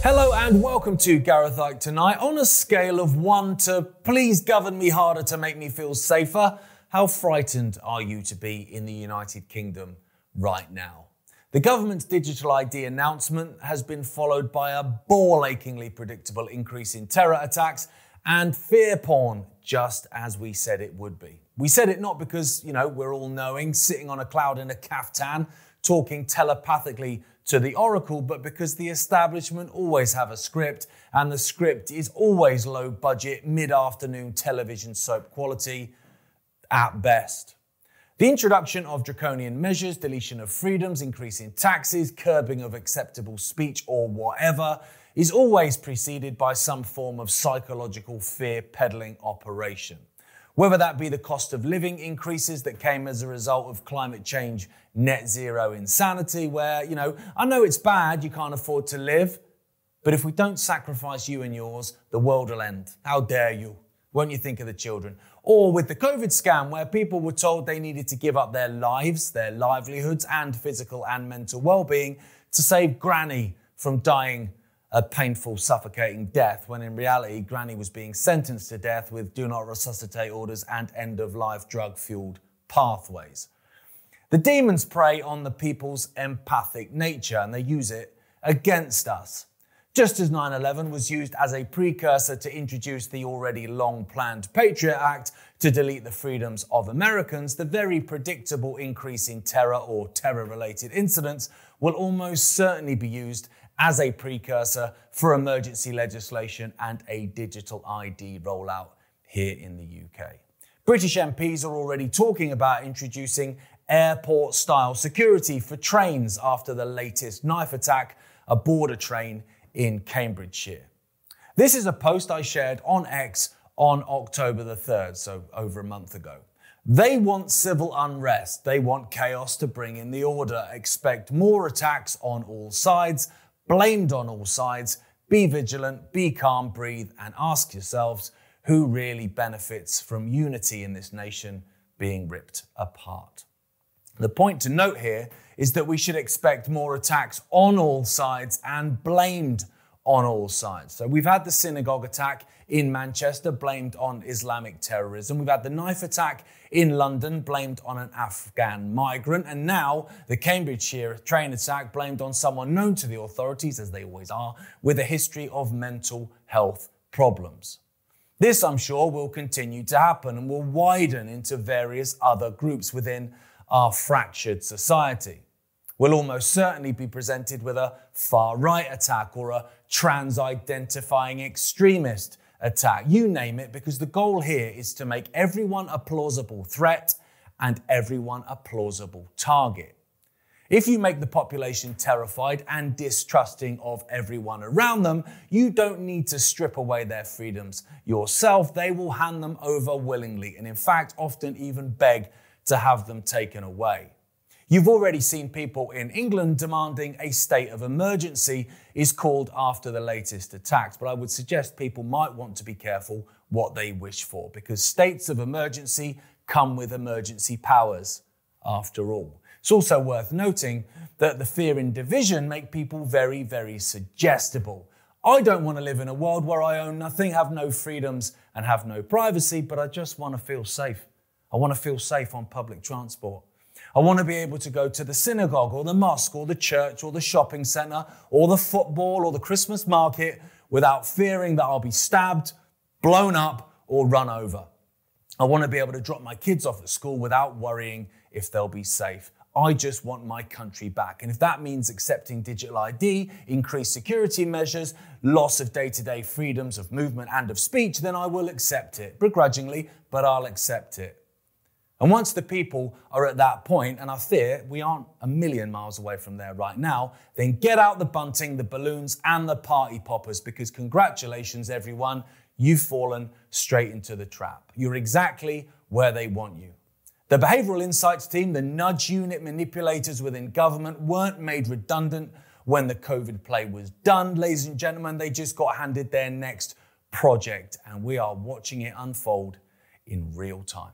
Hello and welcome to Gareth Icke tonight. On a scale of 1 to please govern me harder to make me feel safer, how frightened are you to be in the United Kingdom right now? The government's digital ID announcement has been followed by a ball-achingly predictable increase in terror attacks and fear porn, just as we said it would be. We said it not because, we're all knowing, sitting on a cloud in a caftan, talking telepathically to the oracle, but because the establishment always have a script, and the script is always low budget, mid-afternoon television soap quality at best. The introduction of draconian measures, deletion of freedoms, increase in taxes, curbing of acceptable speech or whatever is always preceded by some form of psychological fear peddling operation. Whether that be the cost of living increases that came as a result of climate change, net zero insanity, where, I know it's bad, you can't afford to live, but if we don't sacrifice you and yours, the world will end. How dare you? Won't you think of the children? Or with the COVID scam, where people were told they needed to give up their lives, their livelihoods, and physical and mental well-being to save Granny from dying a painful, suffocating death, when in reality, Granny was being sentenced to death with do not resuscitate orders and end-of-life drug-fueled pathways. The demons prey on the people's empathic nature, and they use it against us. Just as 9/11 was used as a precursor to introduce the already long-planned Patriot Act to delete the freedoms of Americans, the very predictable increase in terror or terror-related incidents will almost certainly be used as a precursor for emergency legislation and a digital ID rollout here in the UK. British MPs are already talking about introducing airport-style security for trains after the latest knife attack aboard a train in Cambridgeshire. This is a post I shared on X on October the 3rd, so over a month ago. They want civil unrest. They want chaos to bring in the order. Expect more attacks on all sides, blamed on all sides. Be vigilant, be calm, breathe, and ask yourselves who really benefits from unity in this nation being ripped apart. The point to note here is that we should expect more attacks on all sides and blamed on all sides. So we've had the synagogue attack in Manchester blamed on Islamic terrorism. We've had the knife attack in London blamed on an Afghan migrant. And now the Cambridgeshire train attack blamed on someone known to the authorities, as they always are, with a history of mental health problems. This, I'm sure, will continue to happen and will widen into various other groups within our fractured society. We'll almost certainly be presented with a far-right attack or a trans-identifying extremist attack. You name it, because the goal here is to make everyone a plausible threat and everyone a plausible target. If you make the population terrified and distrusting of everyone around them, you don't need to strip away their freedoms yourself. They will hand them over willingly and, in fact, often even beg to have them taken away. You've already seen people in England demanding a state of emergency is called after the latest attacks, but I would suggest people might want to be careful what they wish for, because states of emergency come with emergency powers after all. It's also worth noting that the fear and division make people very, very suggestible. I don't want to live in a world where I own nothing, have no freedoms and have no privacy, but I just want to feel safe. I want to feel safe on public transport. I want to be able to go to the synagogue or the mosque or the church or the shopping centre or the football or the Christmas market without fearing that I'll be stabbed, blown up or run over. I want to be able to drop my kids off at school without worrying if they'll be safe. I just want my country back. And if that means accepting digital ID, increased security measures, loss of day-to-day freedoms of movement and of speech, then I will accept it. Begrudgingly, but I'll accept it. And once the people are at that point, and I fear we aren't a million miles away from there right now, then get out the bunting, the balloons, and the party poppers, because congratulations, everyone, you've fallen straight into the trap. You're exactly where they want you. The behavioural insights team, the nudge unit manipulators within government, weren't made redundant when the COVID play was done. Ladies and gentlemen, they just got handed their next project, and we are watching it unfold in real time.